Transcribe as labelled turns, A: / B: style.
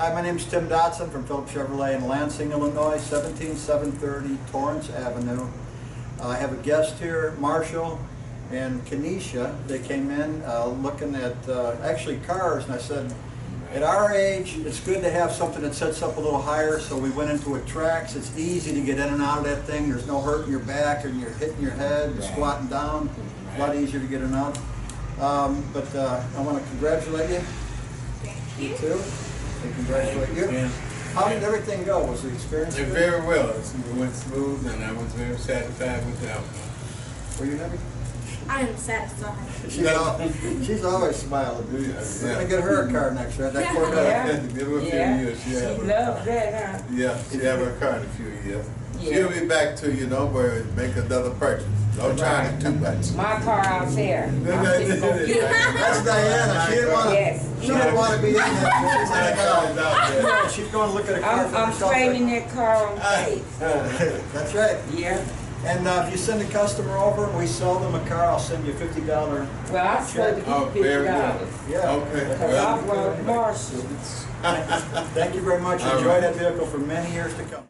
A: Hi, my name is Tim Dotson from Phillips Chevrolet in Lansing, Illinois, 17730 Torrence Avenue. I have a guest here, Marshall and Kenesha. They came in looking at actually cars, and I said, at our age, it's good to have something that sets up a little higher, so we went into a Trax. It's easy to get in and out of that thing. There's no hurting your back and you're hitting your head, you're squatting down. A lot easier to get in and out. But I want to congratulate you.
B: Thank you.
A: You too. And congratulate you.
C: Yeah.
A: How did everything go? Was the experience good?
C: Very well. It went smooth, and I was very satisfied with the outcome.
A: Were you happy?
B: I am satisfied.
A: She's always smiling.
C: Yeah.
A: We're going to get her a car next year. That Corvette.
C: Give her a few years.
D: She loves that, huh?
C: Yeah, she'll have her car in a few years.
D: Yeah.
C: She'll be back to, where make another purchase. Don't try it too much.
D: My car out there.
A: That's Diana. She didn't want to.
D: Yes.
A: She didn't want to be in there. She's going to look at a car for
D: I'm
A: herself.
D: straightening that car on tape.
A: That's right.
D: Yeah.
A: And if you send a customer over and we sell them a car, I'll send you a $50.
D: Well, I supposed to
C: Oh,
D: get
C: very
D: $50.
C: good.
A: Yeah.
C: Okay.
D: Because I was Marshall.
A: Thank you very much.
C: All
A: Enjoy
C: right.
A: that vehicle for many years to come.